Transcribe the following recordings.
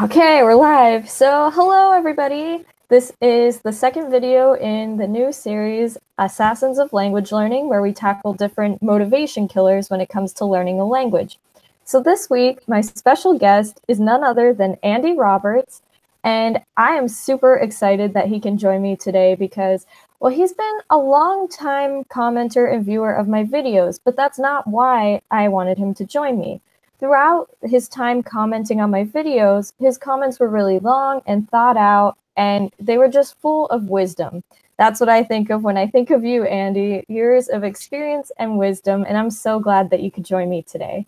Okay, we're live. So, hello everybody. This is the second video in the new series, Assassins of Language Learning, where we tackle different motivation killers when it comes to learning a language. So this week, my special guest is none other than Andy Roberts, and I am super excited that he can join me today because, well, he's been a long time commenter and viewer of my videos, but that's not why I wanted him to join me. Throughout his time commenting on my videos, his comments were really long and thought out, and they were just full of wisdom. That's what I think of when I think of you, Andy, years of experience and wisdom, and I'm so glad that you could join me today.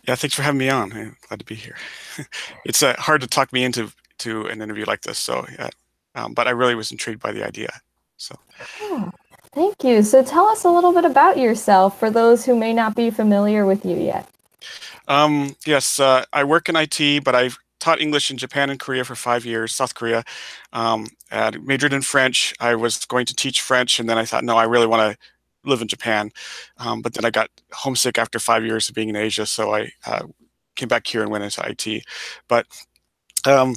Yeah, thanks for having me on. I'm glad to be here. It's hard to talk me into an interview like this, so yeah. But I really was intrigued by the idea. So, Oh, thank you. So tell us a little bit about yourself for those who may not be familiar with you yet. yes, I work in IT, but I've taught English in Japan and Korea for 5 years, South Korea. And majored in French. I was going to teach French, and then I thought, no, I really want to live in Japan. But then I got homesick after 5 years of being in Asia, so I came back here and went into IT. But Um,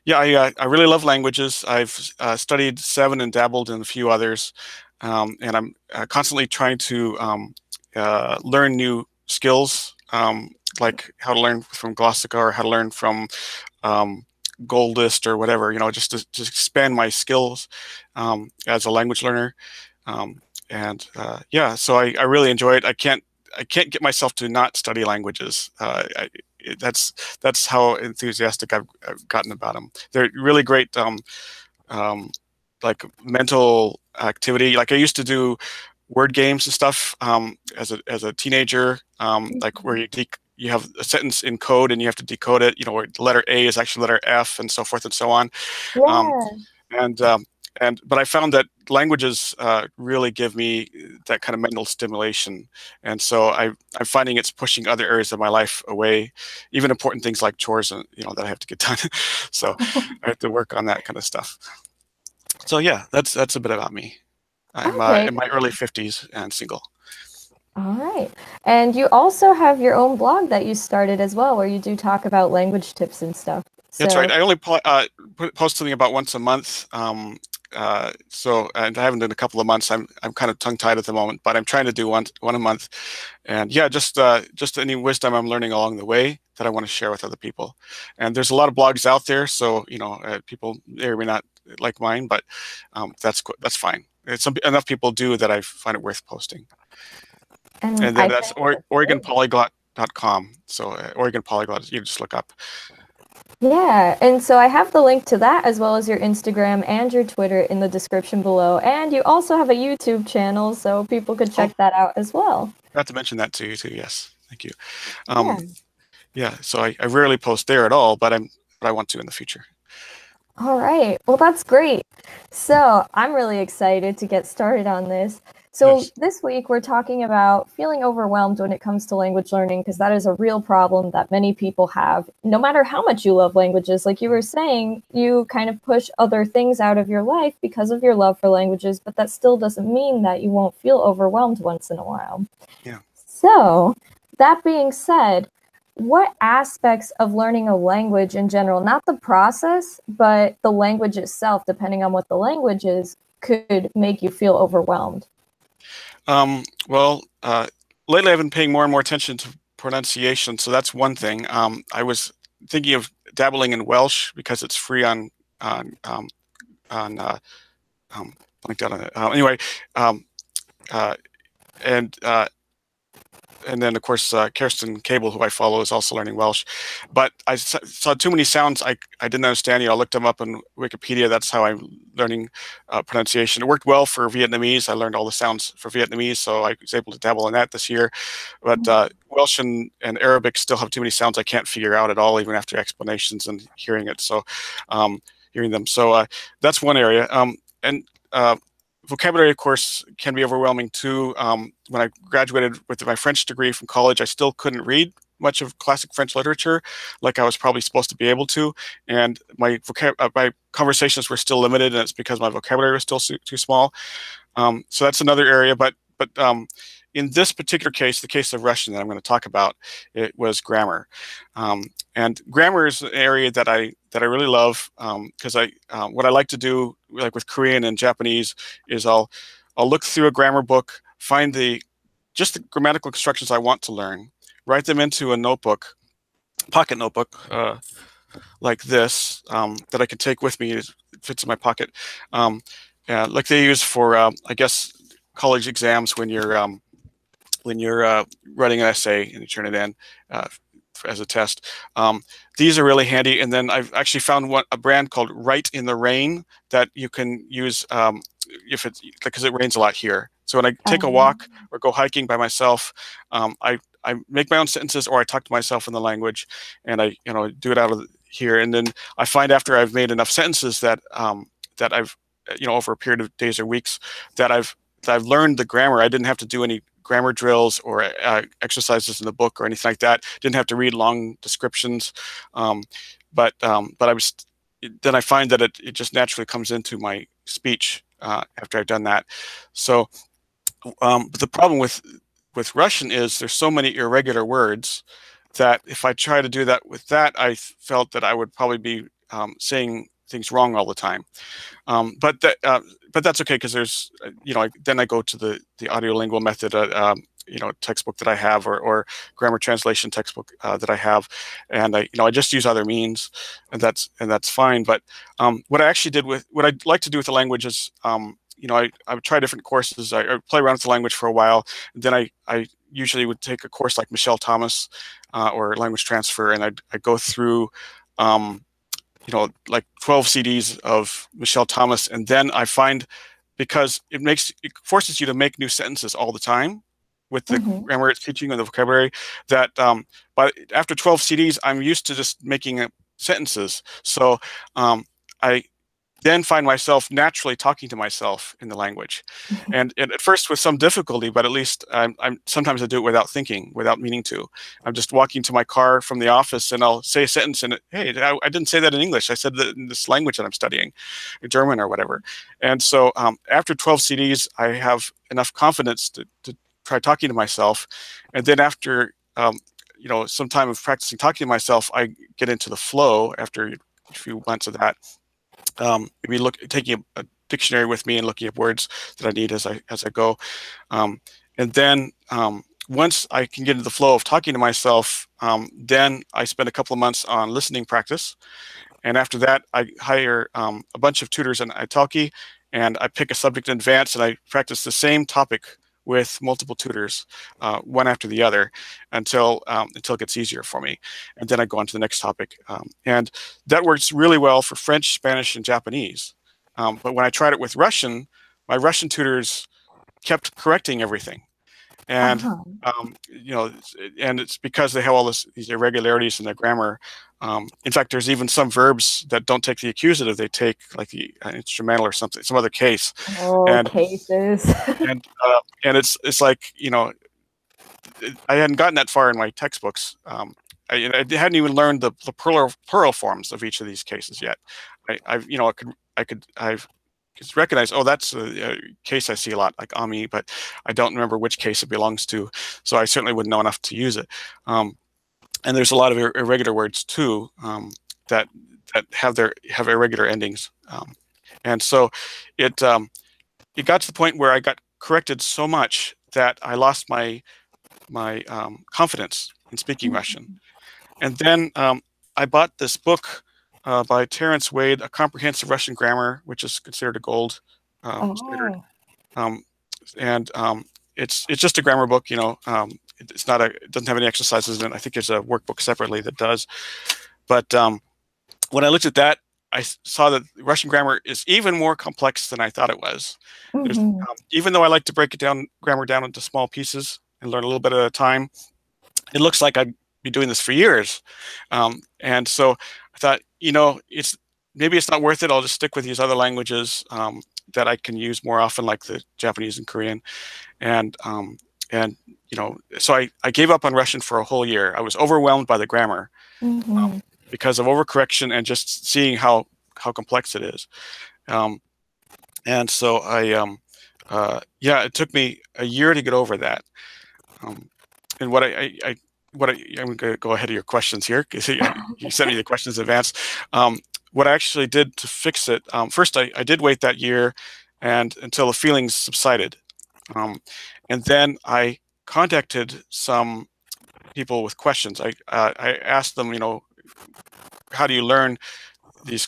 yeah, I really love languages. I've studied 7 and dabbled in a few others, and I'm constantly trying to learn new skills, like how to learn from Glossika or how to learn from um, Goldest or whatever, just to expand my skills as a language learner. Yeah, so I really enjoy it. I can't get myself to not study languages. That's how enthusiastic I've gotten about them. They're really great, like mental activity. Like I used to do word games and stuff as a teenager, like where you have a sentence in code and you have to decode it. Where the letter A is actually letter F and so forth and so on. Um, Yeah. and um, but I found that languages really give me that kind of mental stimulation, and so I'm finding it's pushing other areas of my life away, even important things like chores, that I have to get done. So I have to work on that kind of stuff. So yeah, that's a bit about me. I'm Okay. in my early 50s and single. All right. And you also have your own blog that you started as well, where you do talk about language tips and stuff. That's right. So, I only post something about once a month. And I haven't done a couple of months. I'm kind of tongue tied at the moment, but I'm trying to do one a month. And yeah, just any wisdom I'm learning along the way that I want to share with other people. And there's a lot of blogs out there, so people may or may not like mine, but that's fine. Enough people do that I find it worth posting. and And then I that's think that's great. OregonPolyglot.com. So Oregon Polyglot, you just look up. Yeah, and so I have the link to that as well as your Instagram and your Twitter in the description below. And you also have a YouTube channel, so people could Oh, check that out as well. forgot to mention that to you too. Yes, thank you. Yeah. Um, yeah, so I rarely post there at all, but I want to in the future. All right. Well, that's great. So I'm really excited to get started on this. So Yes. this week we're talking about feeling overwhelmed when it comes to language learning, because that is a real problem that many people have. No matter how much you love languages, like you were saying, you kind of push other things out of your life because of your love for languages, but that still doesn't mean that you won't feel overwhelmed once in a while. Yeah. So, that being said, what aspects of learning a language in general, not the process, but the language itself, depending on what the language is, could make you feel overwhelmed? Well, lately I've been paying more and more attention to pronunciation, so that's one thing. I was thinking of dabbling in Welsh because it's free on on blanked out on it. Anyway, um, uh, and and then of course Kirsten Cable, who I follow, is also learning Welsh. But I saw too many sounds I didn't understand. I looked them up on Wikipedia. That's how I'm learning pronunciation. It worked well for Vietnamese. I learned all the sounds for Vietnamese, so I was able to dabble in that this year. But Welsh and Arabic still have too many sounds I can't figure out at all, even after explanations and hearing it. So hearing them. So that's one area. And vocabulary, of course, can be overwhelming too. When I graduated with my French degree from college, I still couldn't read much of classic French literature like I was probably supposed to be able to. And my conversations were still limited, and it's because my vocabulary was still too small. So that's another area. But in this particular case, the case of Russian that I'm going to talk about, it was grammar. And grammar is an area that I really love, because what I like to do, like with Korean and Japanese, is I'll look through a grammar book, find just the grammatical constructions I want to learn, write them into a notebook, pocket notebook, like this, that I can take with me. It fits in my pocket, like they use for, I guess, college exams when you're writing an essay and you turn it in as a test. These are really handy. And then I've actually found a brand called Write in the Rain that you can use because it rains a lot here. So when I take a walk or go hiking by myself, I make my own sentences, or I talk to myself in the language, and I do it out of here. And then I find after I've made enough sentences that I've over a period of days or weeks that I've learned the grammar. I didn't have to do any grammar drills or exercises in the book or anything like that. Didn't have to read long descriptions, but then I find that it just naturally comes into my speech after I've done that. So but the problem with Russian is there's so many irregular words that if I try to do that with that, I felt that I would probably be saying things wrong all the time. But that's okay, because there's then I go to the audiolingual method, textbook that I have, or grammar translation textbook that I have, and I just use other means, and that's fine. But what I like to do with the language is I would try different courses. I play around with the language for a while, and then I usually would take a course like Michelle Thomas or language transfer, and I'd go through like 12 CDs of Michelle Thomas, and then I find, because it forces you to make new sentences all the time with the grammar it's teaching and the vocabulary, that but after 12 CDs, I'm used to just making sentences. So I then find myself naturally talking to myself in the language, and at first with some difficulty, but at least sometimes I do it without thinking, without meaning to. I'm just walking to my car from the office, and I'll say a sentence, and hey, I didn't say that in English. I said that in this language that I'm studying, German or whatever. And so after 12 CDs, I have enough confidence to try talking to myself, and then after some time of practicing talking to myself, I get into the flow after a few months of that. Maybe taking a dictionary with me and looking at words that I need as I go, and then once I can get into the flow of talking to myself, then I spend a couple of months on listening practice, and after that I hire a bunch of tutors in Italki, and I pick a subject in advance, and I practice the same topic with multiple tutors, one after the other, until it gets easier for me. And then I go on to the next topic. And that works really well for French, Spanish, and Japanese. But when I tried it with Russian, my Russian tutors kept correcting everything. And and it's because they have all these irregularities in their grammar. In fact, there's even some verbs that don't take the accusative; they take like the instrumental or something, some other case. Cases. and it's like I hadn't gotten that far in my textbooks. I hadn't even learned the plural forms of each of these cases yet. I've recognized, oh, that's a case I see a lot, like ami, but I don't remember which case it belongs to, so I certainly wouldn't know enough to use it. And there's a lot of irregular words too, that have irregular endings, and so it got to the point where I got corrected so much that I lost my confidence in speaking Russian. And then I bought this book by Terence Wade, A Comprehensive Russian Grammar, which is considered a gold standard. And it's just a grammar book, it doesn't have any exercises in it. I think there's a workbook separately that does. But when I looked at that, I saw that Russian grammar is even more complex than I thought it was. Even though I like to break grammar down into small pieces and learn a little bit at a time, it looks like I'd be doing this for years. And so I thought, maybe it's not worth it. I'll just stick with these other languages that I can use more often, like the Japanese and Korean. And so I gave up on Russian for a whole year. I was overwhelmed by the grammar because of overcorrection and just seeing how complex it is. And so Yeah, it took me a year to get over that. And what I'm going to go ahead of your questions here because you sent me the questions in advance. What I actually did to fix it, first I did wait that year and until the feelings subsided. And then I contacted some people with questions. I asked them, how do you learn these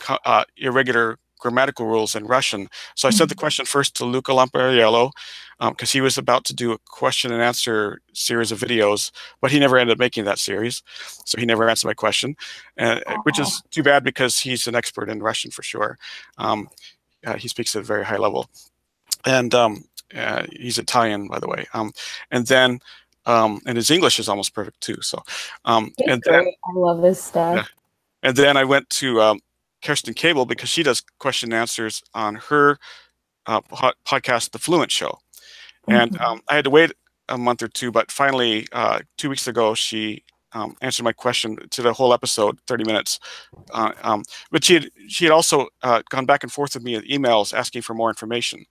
irregular grammatical rules in Russian? So I sent the question first to Luca Lampariello because he was about to do a question and answer series of videos, but he never ended up making that series. So he never answered my question, which is too bad because he's an expert in Russian for sure. He speaks at a very high level. And he's Italian, by the way. And then, and his English is almost perfect too. So, and Great. then, I love his stuff. yeah. And then I went to Kirsten Cable because she does question and answers on her podcast, The Fluent Show. And I had to wait a month or two, but finally, 2 weeks ago, she answered my question to the whole episode, 30 minutes. But she had also gone back and forth with me in emails asking for more information.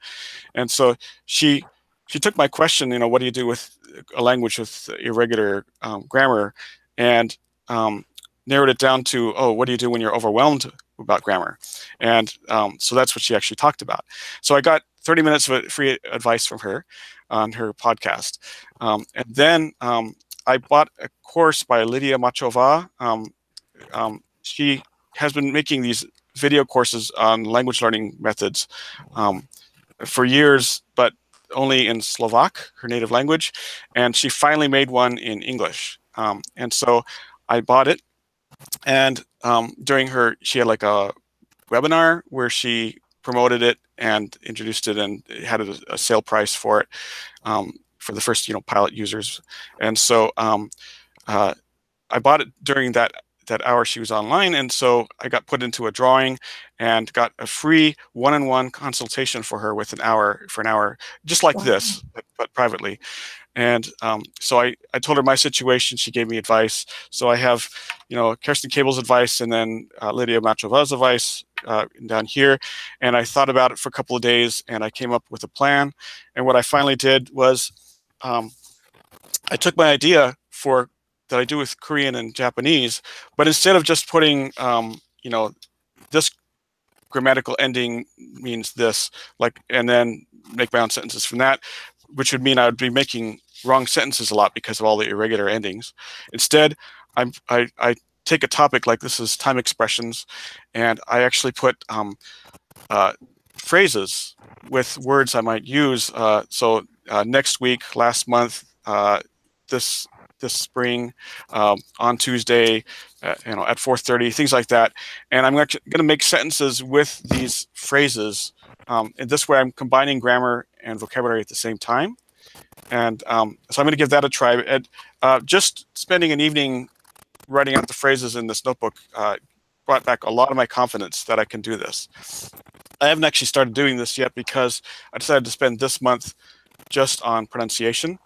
And so she took my question, what do you do with a language with irregular grammar, and narrowed it down to, oh, what do you do when you're overwhelmed about grammar? And so that's what she actually talked about. So I got 30 minutes of free advice from her on her podcast. And then I bought a course by Lydia Machova. She has been making these video courses on language learning methods for years, but only in Slovak, her native language. And she finally made one in English. And so I bought it. And during she had like a webinar where she promoted it and introduced it and had a sale price for it for the first, pilot users. And so I bought it during that hour she was online, and so I got put into a drawing and got a free one-on-one consultation for her for an hour, just like this, but privately. And so I told her my situation. She gave me advice. So I have, Kirsten Cable's advice and then Lydia Machova's advice down here. And I thought about it for a couple of days, and I came up with a plan. And what I finally did was I took my idea that I do with Korean and Japanese, but instead of just putting, this grammatical ending means this, and then make my own sentences from that, which would mean I would be making wrong sentences a lot because of all the irregular endings. Instead, I take a topic like this is time expressions, and I actually put phrases with words I might use. So next week, last month, this spring, on Tuesday, at 4:30, things like that. And I'm going to make sentences with these phrases. And this way I'm combining grammar and vocabulary at the same time. And so I'm going to give that a try. And just spending an evening writing out the phrases in this notebook brought back a lot of my confidence that I can do this. I haven't actually started doing this yet because I decided to spend this month just on pronunciation.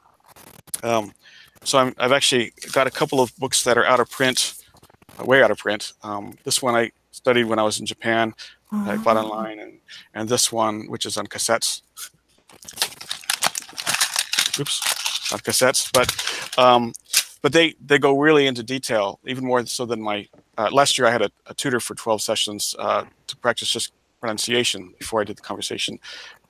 So I've actually got a couple of books that are out of print, way out of print. This one I studied when I was in Japan. I bought online, and this one, which is on cassettes. Oops, on cassettes. But they go really into detail, even more so than my last year. I had a tutor for 12 sessions to practice just pronunciation before I did the conversation.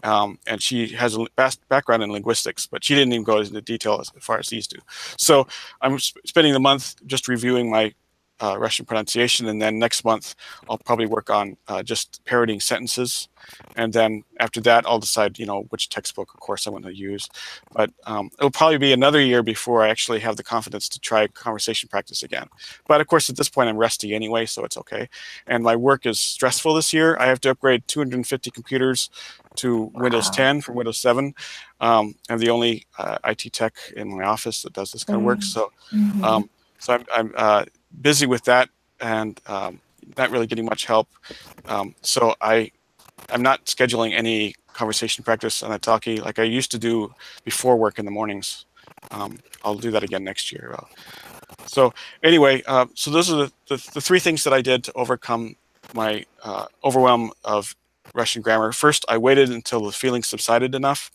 And she has a vast background in linguistics, but she didn't even go into detail as far as these do. So I'm spending the month just reviewing my Russian pronunciation, and then next month I'll probably work on just parroting sentences, and then after that I'll decide which textbook or course I want to use. But it'll probably be another year before I actually have the confidence to try conversation practice again. But of course at this point I'm rusty anyway, so it's okay. And my work is stressful this year. I have to upgrade 250 computers to Windows 10 from Windows 7. I'm the only IT tech in my office that does this kind of work. So so I'm busy with that, and not really getting much help. So I'm not scheduling any conversation practice on Italki like I used to do before work in the mornings. I'll do that again next year. So anyway, so those are the three things that I did to overcome my overwhelm of Russian grammar. First, I waited until the feeling subsided enough,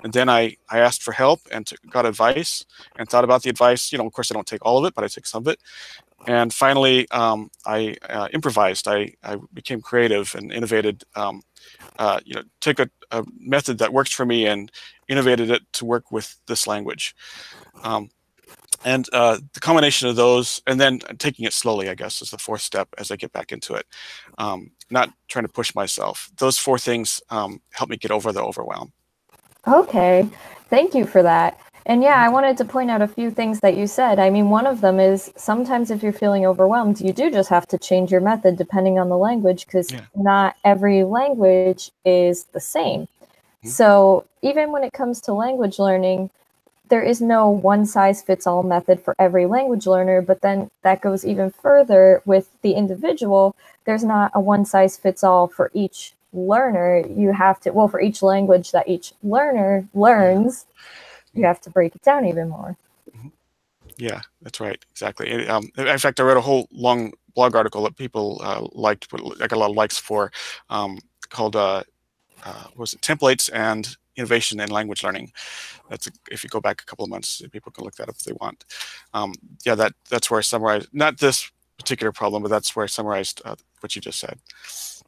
and then I asked for help and got advice and thought about the advice. Of course, I don't take all of it, but I take some of it. And finally, I improvised. I became creative and innovated. Took a method that works for me and innovated it to work with this language. And the combination of those, and then taking it slowly, I guess, is the fourth step as I get back into it. Not trying to push myself. Those four things help me get over the overwhelm. Okay, thank you for that. And yeah, I wanted to point out a few things that you said. I mean, one of them is sometimes if you're feeling overwhelmed, you do just have to change your method depending on the language, because not every language is the same. So even when it comes to language learning, there is no one-size-fits-all method for every language learner, but then that goes even further with the individual. There's not a one-size-fits-all for each learner. You have to, well, for each language that each learner learns, you have to break it down even more. Yeah, that's right. Exactly. In fact, I read a whole long blog article that people liked, I got a lot of likes for, called what was it, Templates and Innovation in Language Learning. If you go back a couple of months, people can look that up if they want. Yeah, that's where I summarized, not this particular problem, but that's where I summarized what you just said. So.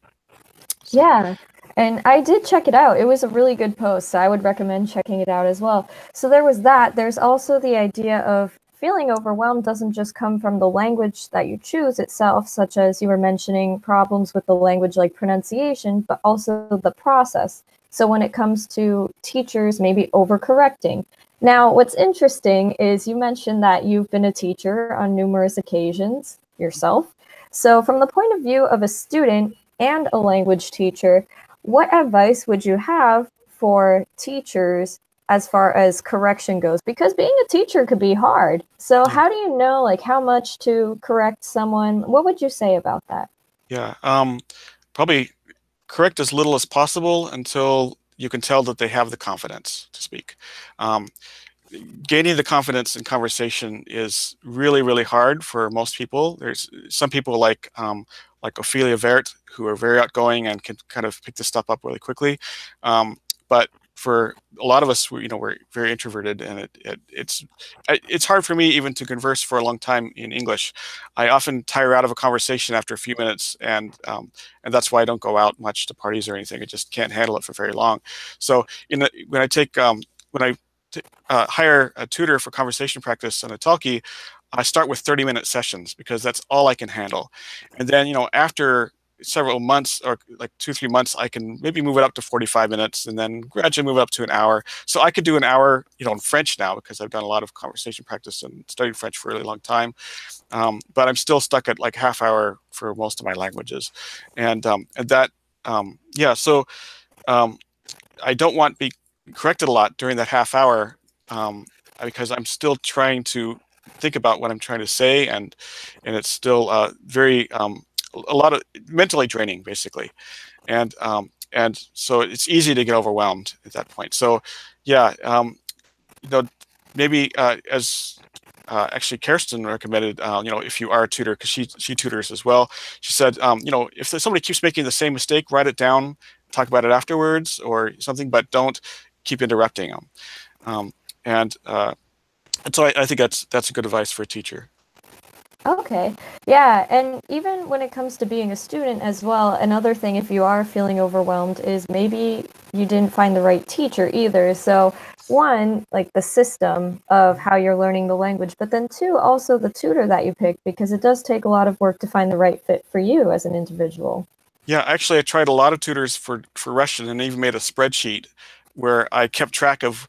Yeah, and I did check it out. It was a really good post, so I would recommend checking it out as well. So there was that. There's also the idea of feeling overwhelmed doesn't just come from the language that you choose itself, such as you were mentioning problems with the language like pronunciation, but also the process. So when it comes to teachers maybe overcorrecting. Now, what's interesting is you mentioned that you've been a teacher on numerous occasions yourself. So from the point of view of a student and a language teacher, what advice would you have for teachers as far as correction goes? Because being a teacher could be hard. So how do you know like how much to correct someone? What would you say about that? Yeah, probably correct as little as possible until you can tell that they have the confidence to speak. Gaining the confidence in conversation is really, really hard for most people. There's some people like Ophelia Vert who are very outgoing and can kind of pick this stuff up really quickly. But for a lot of us, we're very introverted, and it's hard for me even to converse for a long time in English. I often tire out of a conversation after a few minutes, and that's why I don't go out much to parties or anything. I just can't handle it for very long. So when I hire a tutor for conversation practice on a talkie, I start with 30-minute sessions because that's all I can handle. And then, after several months or like 2-3 months, I can maybe move it up to 45 minutes and then gradually move it up to an hour. So I could do an hour, in French now because I've done a lot of conversation practice and studied French for a really long time. But I'm still stuck at like half hour for most of my languages. And that, yeah, so I don't want to be corrected a lot during that half hour because I'm still trying to think about what I'm trying to say, and it's still very a lot of mentally draining, basically, and so it's easy to get overwhelmed at that point. So, yeah, maybe as actually Kirsten recommended, if you are a tutor, because she tutors as well, she said, if somebody keeps making the same mistake, write it down, talk about it afterwards or something, but don't keep interrupting them. And so I think that's a good advice for a teacher. Okay. Yeah, and even when it comes to being a student as well, another thing if you are feeling overwhelmed is maybe you didn't find the right teacher either. So one, like the system of how you're learning the language, but then two, also the tutor that you picked, because it does take a lot of work to find the right fit for you as an individual. Yeah, actually, I tried a lot of tutors for Russian and even made a spreadsheet where I kept track of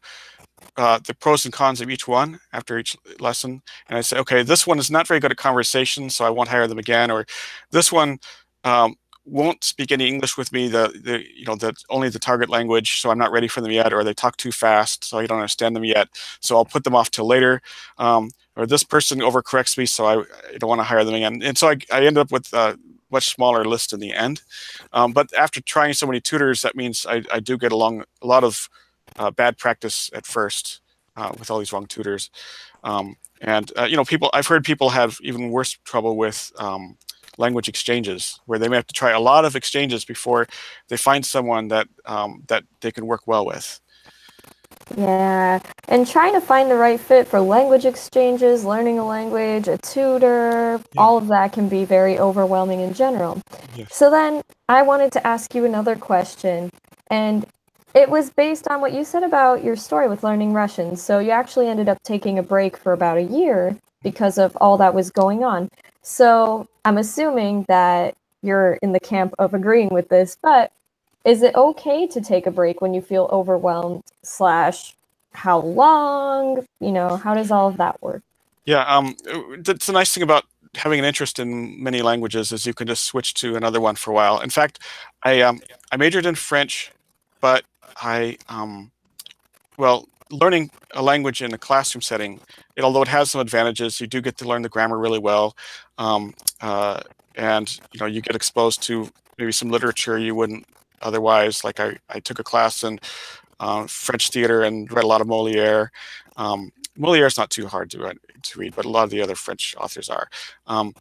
the pros and cons of each one after each lesson. And I say, okay, this one is not very good at conversation, so I won't hire them again. Or this one won't speak any English with me, only the target language, so I'm not ready for them yet. Or they talk too fast, so I don't understand them yet, so I'll put them off till later. Or this person overcorrects me, so I don't want to hire them again. And so I end up with much smaller list in the end. But after trying so many tutors, that means I do get along a lot of bad practice at first with all these wrong tutors. I've heard people have even worse trouble with language exchanges, where they may have to try a lot of exchanges before they find someone that that they can work well with. Yeah, and trying to find the right fit for language exchanges, learning a language, a tutor, Yeah. all of that can be very overwhelming in general. Yes. So then I wanted to ask you another question, and it was based on what you said about your story with learning Russian. So you actually ended up taking a break for about a year because of all that was going on. So I'm assuming that you're in the camp of agreeing with this, but is it okay to take a break when you feel overwhelmed, slash how long? You know, how does all of that work? Yeah, that's the nice thing about having an interest in many languages is you can just switch to another one for a while. In fact, I majored in French, but well, learning a language in a classroom setting, although it has some advantages, you do get to learn the grammar really well, um, uh, and you get exposed to maybe some literature you wouldn't otherwise. Like I took a class in French theater and read a lot of Moliere. Moliere is not too hard to read, but a lot of the other French authors are. Um,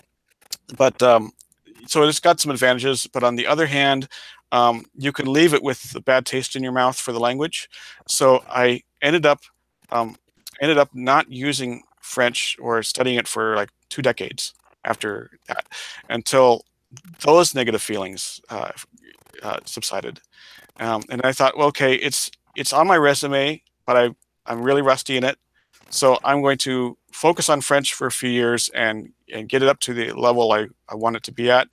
but so it's got some advantages. But on the other hand, you can leave it with a bad taste in your mouth for the language. So I ended up not using French or studying it for like 2 decades after that, until those negative feelings subsided. And I thought, well, okay, it's on my resume, but I'm really rusty in it. So I'm going to focus on French for a few years and get it up to the level I want it to be at,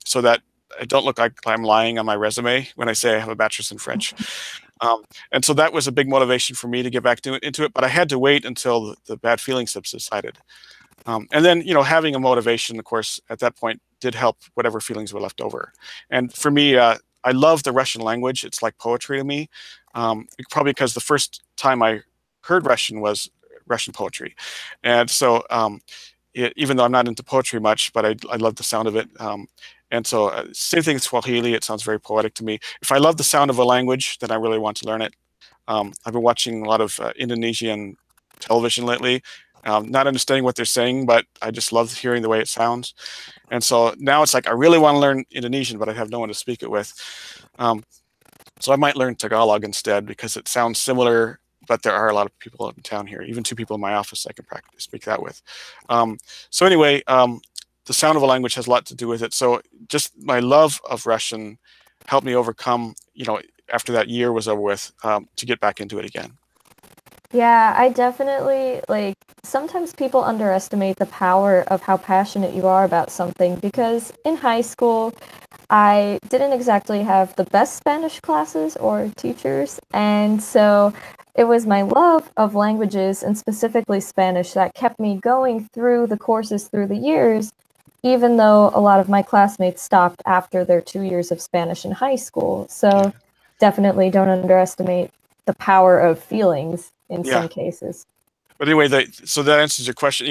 so that I don't look like I'm lying on my resume when I say I have a bachelor's in French. And so that was a big motivation for me to get back into it. But I had to wait until the bad feelings have subsided. And then, having a motivation, of course, at that point did help whatever feelings were left over. And for me, I love the Russian language. It's like poetry to me, probably because the first time I heard Russian was Russian poetry. And so even though I'm not into poetry much, but I love the sound of it. And so same thing with Swahili. It sounds very poetic to me. If I love the sound of a language, then I really want to learn it. I've been watching a lot of Indonesian television lately, not understanding what they're saying, but I just love hearing the way it sounds. And so now it's like I really want to learn Indonesian, but I have no one to speak it with. So I might learn Tagalog instead because it sounds similar, but there are a lot of people in town here, even 2 people in my office I can practice speak that with. So anyway, the sound of a language has a lot to do with it. So just my love of Russian helped me overcome, after that year was over with, to get back into it again. Yeah, I definitely like sometimes people underestimate the power of how passionate you are about something because in high school, I didn't exactly have the best Spanish classes or teachers, and so it was my love of languages and specifically Spanish that kept me going through the courses through the years, even though a lot of my classmates stopped after their 2 years of Spanish in high school. So Yeah. definitely don't underestimate the power of feelings in Yeah. some cases. But anyway, so that answers your question.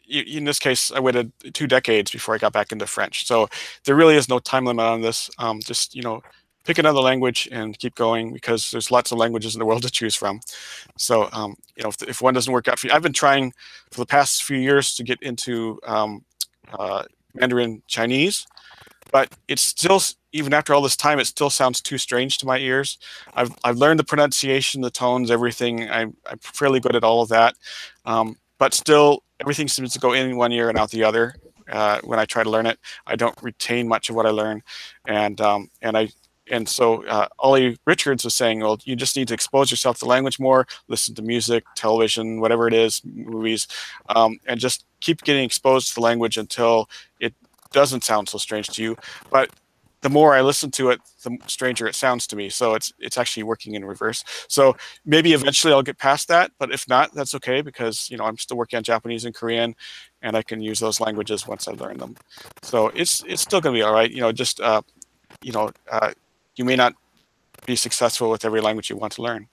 In this case, I waited 2 decades before I got back into French. So there really is no time limit on this. Just pick another language and keep going because there's lots of languages in the world to choose from. So if one doesn't work out for you, I've been trying for the past few years to get into Mandarin Chinese, but it's still, even after all this time, it still sounds too strange to my ears. I've learned the pronunciation, the tones, everything. I'm fairly good at all of that, but still everything seems to go in one ear and out the other. When I try to learn it, I don't retain much of what I learn, and so Ollie Richards was saying, well, you just need to expose yourself to language more, listen to music, television, whatever it is, movies, and just keep getting exposed to the language until it doesn't sound so strange to you. But the more I listen to it, the stranger it sounds to me. So it's actually working in reverse. So maybe eventually I'll get past that, but if not, that's okay because I'm still working on Japanese and Korean, and I can use those languages once I learn them. So it's still gonna be all right. Just you may not be successful with every language you want to learn.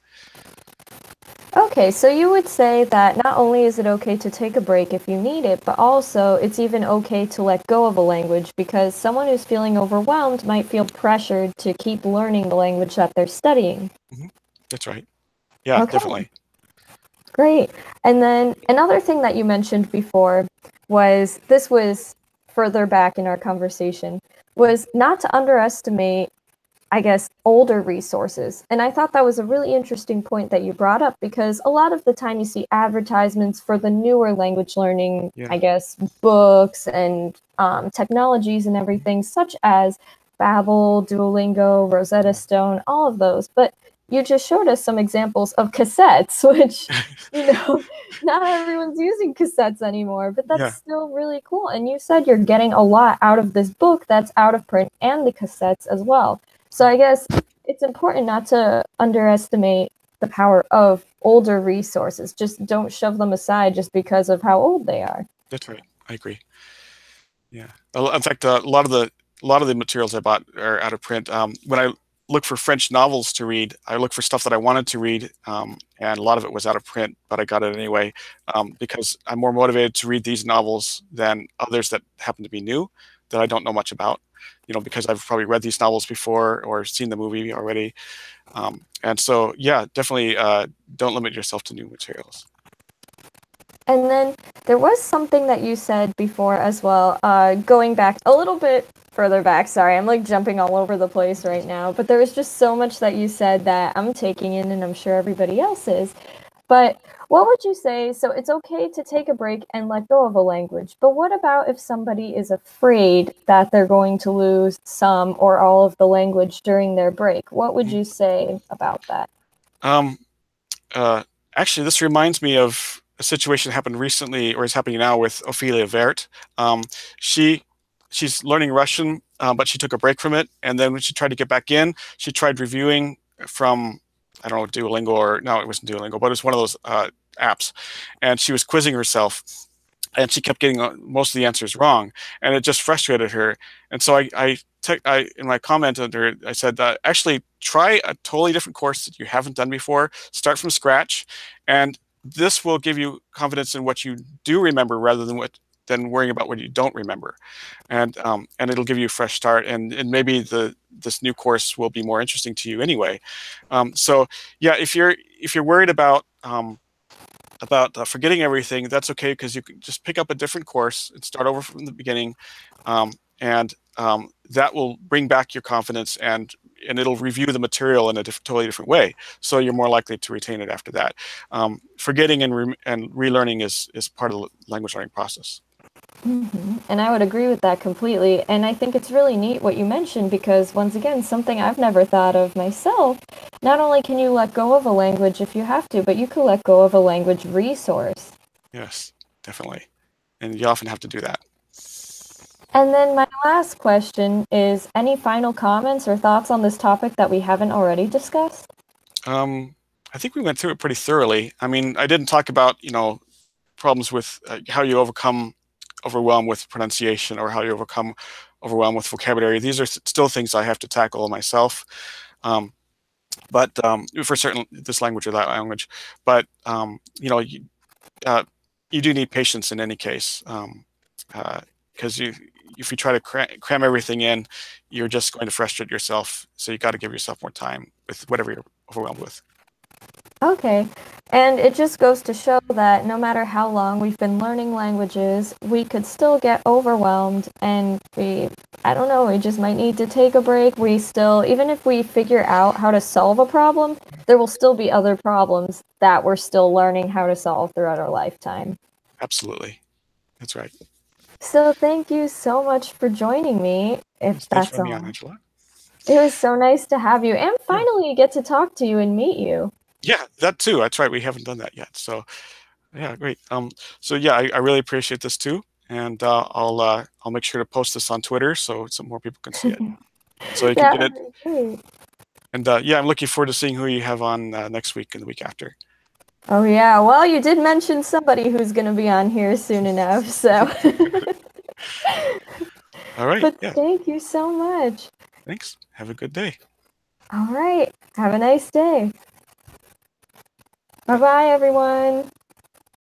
Okay, so you would say that not only is it okay to take a break if you need it, but also it's even okay to let go of a language because someone who's feeling overwhelmed might feel pressured to keep learning the language that they're studying. Mm-hmm. That's right. Yeah, Okay, definitely. great. And then another thing that you mentioned before was this was further back in our conversation, was not to underestimate, I guess, older resources. And I thought that was a really interesting point that you brought up, because a lot of the time you see advertisements for the newer language learning, I guess, books and technologies and everything, such as Babbel, Duolingo, Rosetta Stone, all of those. But you just showed us some examples of cassettes, which, not everyone's using cassettes anymore, but that's still really cool. And you said you're getting a lot out of this book that's out of print and the cassettes as well. So I guess it's important not to underestimate the power of older resources. Just don't shove them aside just because of how old they are. That's right. I agree. Yeah. In fact, a lot of the materials I bought are out of print. When I look for French novels to read, I look for stuff that I wanted to read, and a lot of it was out of print, but I got it anyway, because I'm more motivated to read these novels than others that happen to be new, that I don't know much about, because I've probably read these novels before or seen the movie already. And so, yeah, definitely don't limit yourself to new materials. And then there was something that you said before as well, going back a little bit further back. Sorry, I'm like jumping all over the place right now, but there was just so much that you said that I'm taking in, and I'm sure everybody else is. But what would you say? So it's okay to take a break and let go of a language, but what about if somebody is afraid that they're going to lose some or all of the language during their break? What would you say about that? Actually, this reminds me of a situation that happened recently, or is happening now, with Ophelia Vert. She's learning Russian, but she took a break from it, and then when she tried to get back in, she tried reviewing from, I don't know, Duolingo, or no, it wasn't Duolingo, but it was one of those apps, and she was quizzing herself, and she kept getting most of the answers wrong, and it just frustrated her. And so I in my comment under, I said, actually try a totally different course that you haven't done before. Start from scratch, and this will give you confidence in what you do remember rather than worrying about what you don't remember, and it'll give you a fresh start, and maybe this new course will be more interesting to you anyway. So yeah, if you're worried about forgetting everything, that's okay, because you can just pick up a different course and start over from the beginning, and that will bring back your confidence, and it'll review the material in a totally different way, so you're more likely to retain it after that. Forgetting and relearning is part of the language learning process. Mm-hmm. And I would agree with that completely. And I think it's really neat what you mentioned, because once again, something I've never thought of myself, not only can you let go of a language if you have to, but you could let go of a language resource. Yes, definitely. And you often have to do that. And then my last question is, any final comments or thoughts on this topic that we haven't already discussed? I think we went through it pretty thoroughly. I mean, I didn't talk about, problems with how you overcome overwhelm with pronunciation, or how you overcome overwhelm with vocabulary. These are still things I have to tackle myself. But for certain, this language or that language. But you do need patience in any case, because if you try to cram everything in, you're just going to frustrate yourself. So you got to give yourself more time with whatever you're overwhelmed with. Okay, and it just goes to show that no matter how long we've been learning languages, we could still get overwhelmed, and I don't know, we just might need to take a break. We still, even if we figure out how to solve a problem, there will still be other problems that we're still learning how to solve throughout our lifetime. Absolutely. That's right. So thank you so much for joining me, if that's all. Angela. It was so nice to have you, and finally get to talk to you and meet you. Yeah, that too. That's right. We haven't done that yet. So yeah, great. So yeah, I really appreciate this too. And I'll make sure to post this on Twitter so some more people can see it. So you can get it. Great. And yeah, I'm looking forward to seeing who you have on next week and the week after. Oh yeah, well, you did mention somebody who's going to be on here soon enough, so. All right. But thank you so much. Thanks. Have a good day. All right. Have a nice day. Bye-bye, everyone.